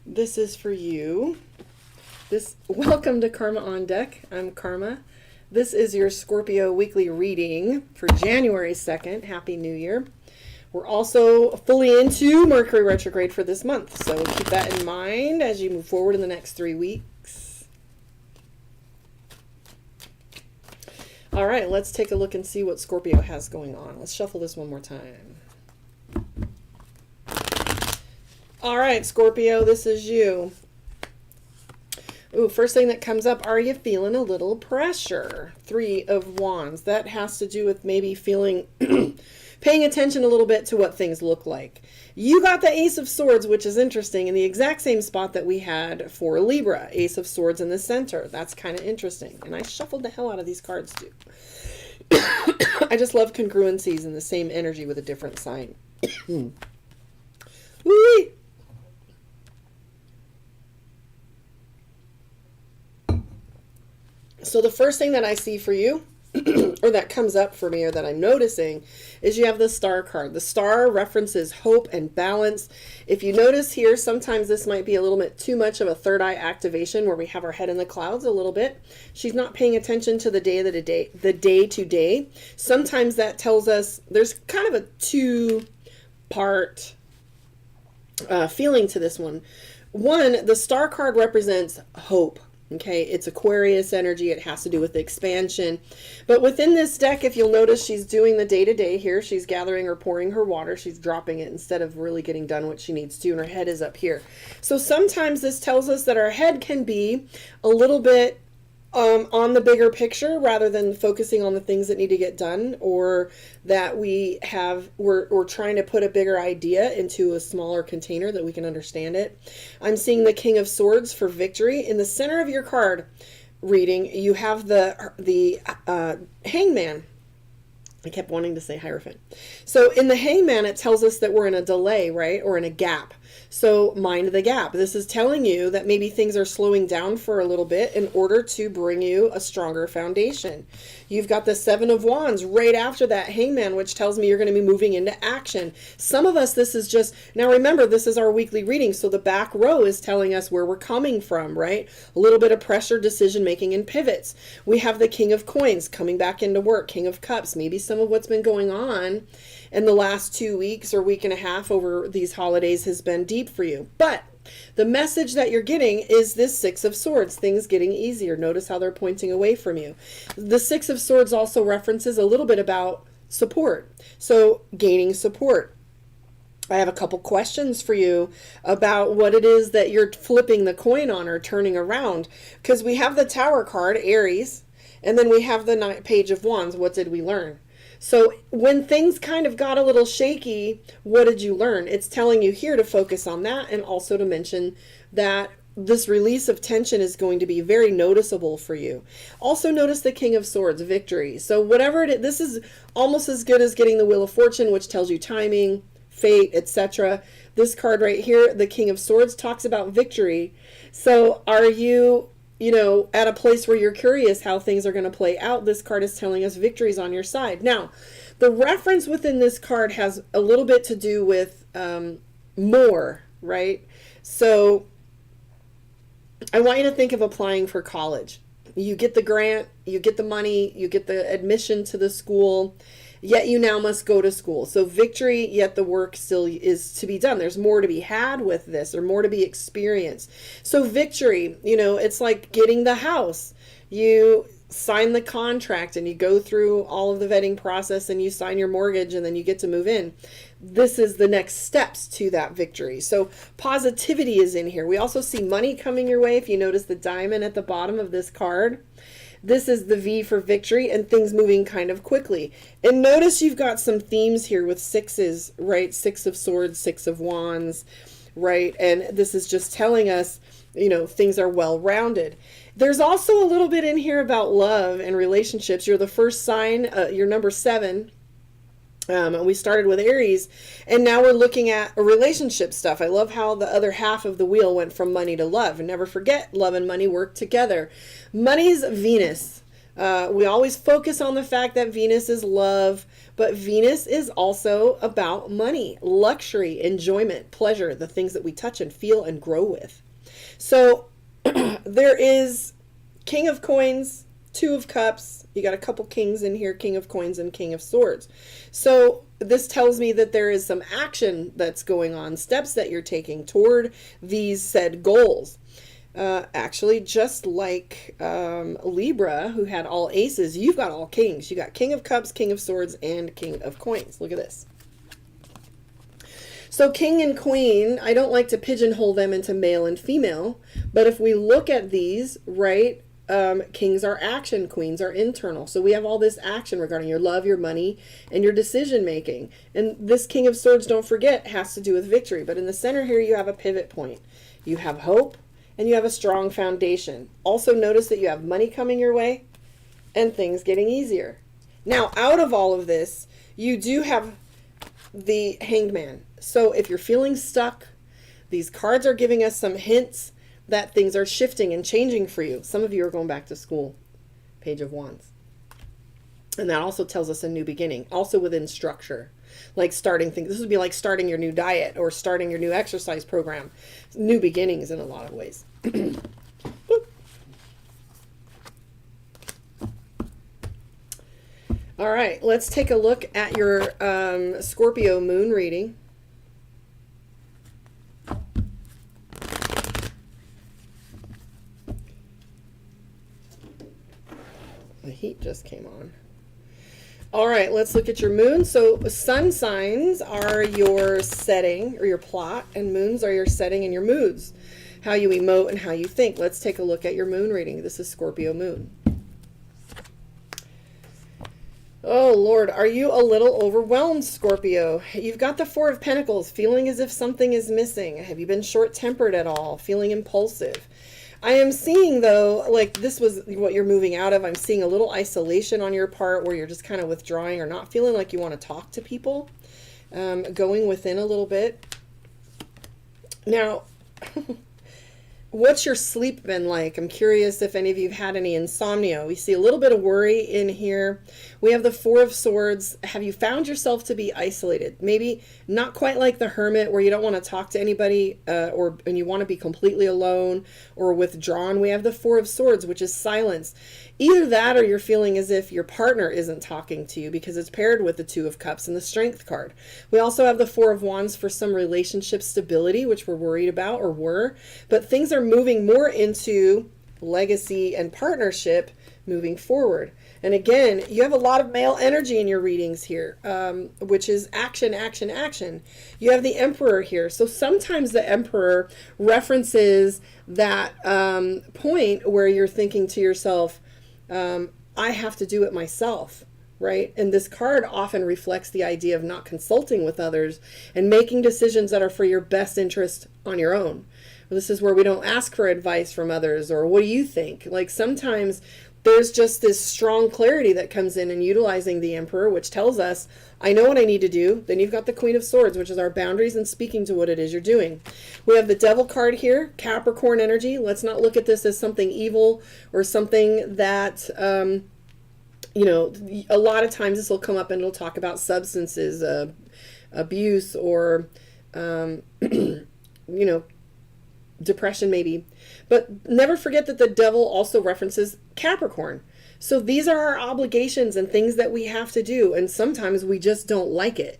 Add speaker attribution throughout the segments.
Speaker 1: This is for you. Welcome to Karma on Deck. I'm Karma. This is your Scorpio weekly reading for January 2nd. Happy New Year. We're also fully into Mercury retrograde for this month, so keep that in mind as you move forward in the next 3 weeks. All right, let's take a look and see what Scorpio has going on. Let's shuffle this one more time. All right, Scorpio, this is you. Ooh, first thing that comes up, are you feeling a little pressure? 3 of Wands. That has to do with maybe feeling, paying attention a little bit to what things look like. You got the Ace of Swords, which is interesting, in the exact same spot that we had for Libra. Ace of Swords in the center. That's kind of interesting. And I shuffled the hell out of these cards too. I just love congruencies in the same energy with a different sign. Woo-wee! So the first thing that I see for you, or that comes up for me, or that I'm noticing, is you have the Star card. The Star references hope and balance. If you notice here, sometimes this might be a little bit too much of a third eye activation where we have our head in the clouds a little bit. She's not paying attention to the day to day. Sometimes that tells us there's kind of a two-part feeling to this one. One, the Star card represents hope. Okay, it's Aquarius energy. It has to do with the expansion. But within this deck, if you'll notice, she's doing the day-to-day here. She's gathering or pouring her water. She's dropping it instead of really getting done what she needs to, and her head is up here. So sometimes this tells us that our head can be a little bit on the bigger picture rather than focusing on the things that need to get done, or that we're trying to put a bigger idea into a smaller container that we can understand it. I'm seeing the King of Swords for victory. In the center of your card reading, you have the Hangman. I kept wanting to say Hierophant. So in the Hangman, it tells us that we're in a delay, right? Or in a gap. So mind the gap. This is telling you that maybe things are slowing down for a little bit in order to bring you a stronger foundation. You've got the 7 of Wands right after that Hangman, which tells me you're going to be moving into action. Some of us, this is just, now remember, this is our weekly reading. So the back row is telling us where we're coming from, right? A little bit of pressure, decision making, and pivots. We have the King of Coins coming back into work, King of Cups, maybe some of what's been going on in the last 2 weeks or week and a half over these holidays has been deep for you. But the message that you're getting is this 6 of Swords, things getting easier. Notice how they're pointing away from you. The 6 of Swords also references a little bit about support. So gaining support. I have a couple questions for you about what it is that you're flipping the coin on or turning around, because we have the Tower card, Aries, and then we have the Page of Wands. What did we learn? So when things kind of got a little shaky, what did you learn? It's telling you here to focus on that, and also to mention that this release of tension is going to be very noticeable for you. Also notice the King of Swords, victory. So whatever it is, this is almost as good as getting the Wheel of Fortune, which tells you timing, fate, etc. This card right here, the King of Swords, talks about victory. So are you at a place where you're curious how things are going to play out? This card is telling us victory's on your side. Now, the reference within this card has a little bit to do with more, right? So I want you to think of applying for college. You get the grant, you get the money, you get the admission to the school, yet you now must go to school. So victory, yet the work still is to be done. There's more to be had with this, or more to be experienced. So victory, it's like getting the house. You sign the contract and you go through all of the vetting process and you sign your mortgage and then you get to move in. This is the next steps to that victory. So positivity is in here. We also see money coming your way. If you notice the diamond at the bottom of this card, this is the V for victory and things moving kind of quickly. And notice you've got some themes here with sixes, right? 6 of Swords, 6 of Wands, right? And this is just telling us, things are well-rounded. There's also a little bit in here about love and relationships. You're the first sign, you're number 7. We started with Aries, and now we're looking at a relationship stuff. I love how the other half of the wheel went from money to love. And never forget, love and money work together. Money's Venus. We always focus on the fact that Venus is love, but Venus is also about money, luxury, enjoyment, pleasure, the things that we touch and feel and grow with. So there is King of Coins, Two of Cups. You got a couple kings in here, King of Coins and King of Swords. So this tells me that there is some action that's going on, steps that you're taking toward these said goals. Actually, just like Libra, who had all aces, you've got all kings. You got King of Cups, King of Swords, and King of Coins. Look at this. So King and Queen, I don't like to pigeonhole them into male and female, but if we look at these, right, kings are action, queens are internal. So we have all this action regarding your love, your money, and your decision making. And this King of Swords, don't forget, has to do with victory. But in the center here, you have a pivot point. You have hope, and you have a strong foundation. Also notice that you have money coming your way and things getting easier. Now, out of all of this, you do have the Hanged Man. So if you're feeling stuck, these cards are giving us some hints that things are shifting and changing for you. Some of you are going back to school. Page of Wands. And that also tells us a new beginning, also within structure. Like starting things. This would be like starting your new diet or starting your new exercise program. New beginnings in a lot of ways. All right, let's take a look at your Scorpio moon reading. The heat just came on. All right, let's look at your moon. So sun signs are your setting or your plot, and moons are your setting and your moods, how you emote and how you think. Let's take a look at your moon reading. This is Scorpio moon. Oh, Lord, are you a little overwhelmed, Scorpio? You've got the Four of Pentacles, feeling as if something is missing. Have you been short-tempered at all? Feeling impulsive? I am seeing, though, like this was what you're moving out of. I'm seeing a little isolation on your part where you're just kind of withdrawing or not feeling like you want to talk to people, going within a little bit. Now, what's your sleep been like? I'm curious if any of you have had any insomnia. We see a little bit of worry in here. We have the Four of Swords. Have you found yourself to be isolated? Maybe not quite like the Hermit where you don't want to talk to anybody and you want to be completely alone or withdrawn. We have the Four of Swords, which is silence. Either that or you're feeling as if your partner isn't talking to you because it's paired with the Two of Cups and the Strength card. We also have the Four of Wands for some relationship stability, which we're worried about or were. But things are moving more into legacy and partnership moving forward. And again, you have a lot of male energy in your readings here, which is action, action, action. You have the Emperor here. So sometimes the Emperor references that point where you're thinking to yourself, I have to do it myself, right? And this card often reflects the idea of not consulting with others and making decisions that are for your best interest on your own. This is where we don't ask for advice from others or what do you think? Like sometimes there's just this strong clarity that comes in and utilizing the Emperor, which tells us, I know what I need to do. Then you've got the Queen of Swords, which is our boundaries and speaking to what it is you're doing. We have the Devil card here, Capricorn energy. Let's not look at this as something evil or something that, you know, a lot of times this will come up and it'll talk about substances, abuse, or, you know, depression maybe. But never forget that the devil also references Capricorn. So these are our obligations and things that we have to do. And sometimes we just don't like it.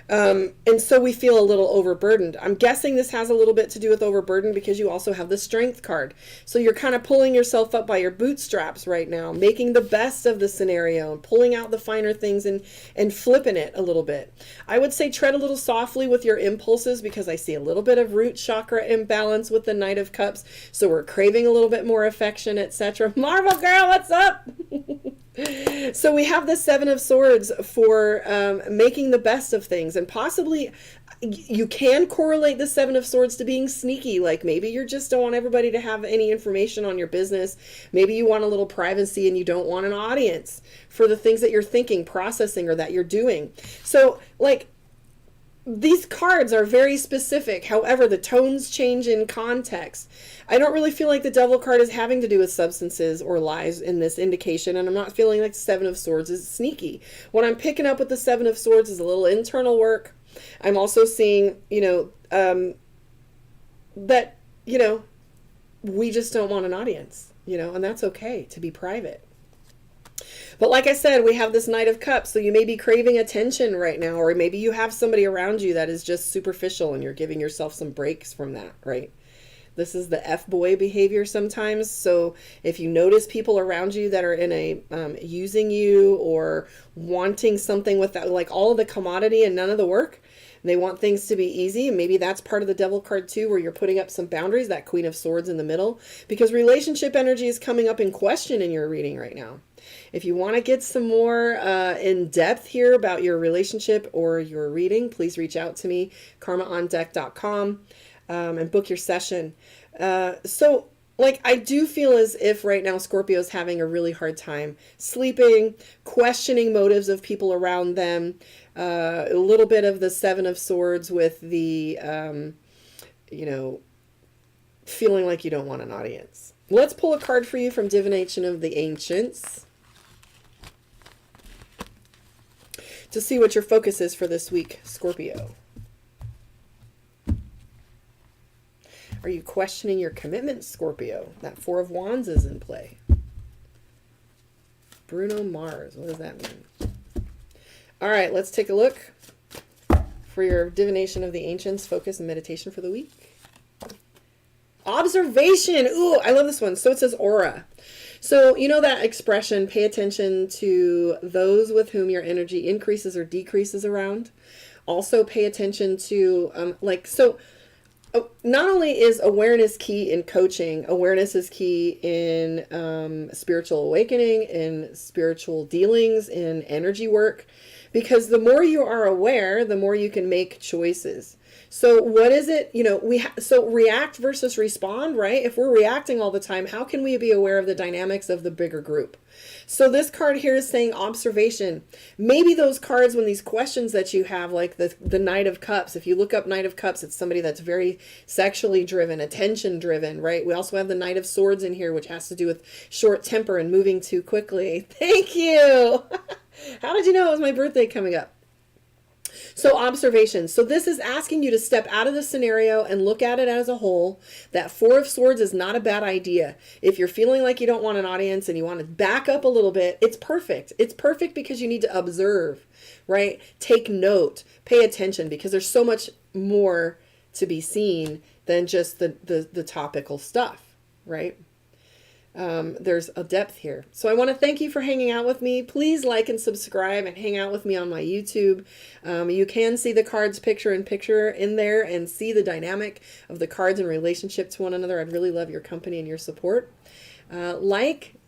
Speaker 1: And so we feel a little overburdened. I'm guessing this has a little bit to do with overburdened because you also have the Strength card. So you're kind of pulling yourself up by your bootstraps right now, making the best of the scenario, and pulling out the finer things and flipping it a little bit. I would say tread a little softly with your impulses because I see a little bit of root chakra imbalance with the Knight of Cups. So we're craving a little bit more affection, etc. Marvel girl, what's up? So we have the Seven of Swords for making the best of things, and possibly you can correlate the Seven of Swords to being sneaky. Like maybe you just don't want everybody to have any information on your business. Maybe you want a little privacy and you don't want an audience for the things that you're thinking, processing, or that you're doing. So like these cards are very specific. However, the tones change in context. I don't really feel like the Devil card is having to do with substances or lies in this indication, and I'm not feeling like the Seven of Swords is sneaky. What I'm picking up with the Seven of Swords is a little internal work. I'm also seeing, that, we just don't want an audience, and that's okay to be private. But like I said, we have this Knight of Cups, so you may be craving attention right now, or maybe you have somebody around you that is just superficial and you're giving yourself some breaks from that, right? This is the F-boy behavior sometimes. So if you notice people around you that are in a using you or wanting something without, like all of the commodity and none of the work, they want things to be easy. Maybe that's part of the Devil card too, where you're putting up some boundaries, that Queen of Swords in the middle, because relationship energy is coming up in question in your reading right now. If you want to get some more in depth here about your relationship or your reading, please reach out to me, karmaondeck.com, and book your session. So I do feel as if right now Scorpio's having a really hard time sleeping, questioning motives of people around them, a little bit of the Seven of Swords with the, feeling like you don't want an audience. Let's pull a card for you from Divination of the Ancients to see what your focus is for this week, Scorpio. Are you questioning your commitment, Scorpio? That Four of Wands is in play. Bruno Mars, what does that mean? All right, let's take a look for your Divination of the Ancients focus and meditation for the week. Observation. Ooh, I love this one. So it says aura. So you know that expression, pay attention to those with whom your energy increases or decreases around. Also pay attention to, not only is awareness key in coaching, awareness is key in spiritual awakening, in spiritual dealings, in energy work, because the more you are aware, the more you can make choices. So what is it, so react versus respond, right? If we're reacting all the time, how can we be aware of the dynamics of the bigger group? So this card here is saying observation. Maybe those cards, when these questions that you have, like the Knight of Cups, if you look up Knight of Cups, it's somebody that's very sexually driven, attention driven, right? We also have the Knight of Swords in here, which has to do with short temper and moving too quickly. Thank you. How did you know it was my birthday coming up? So observation. So this is asking you to step out of the scenario and look at it as a whole. That Four of Swords is not a bad idea. If you're feeling like you don't want an audience and you want to back up a little bit, it's perfect. It's perfect because you need to observe, right? Take note, pay attention, because there's so much more to be seen than just the topical stuff, right? There's a depth here. So I want to thank you for hanging out with me. Please like and subscribe and hang out with me on my YouTube. You can see the cards picture in picture in there and see the dynamic of the cards in relationship to one another. I'd really love your company and your support.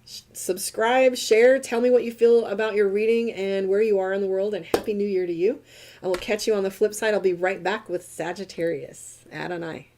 Speaker 1: Subscribe, share, tell me what you feel about your reading and where you are in the world, and Happy New Year to you. I will catch you on the flip side. I'll be right back with Sagittarius. Adonai.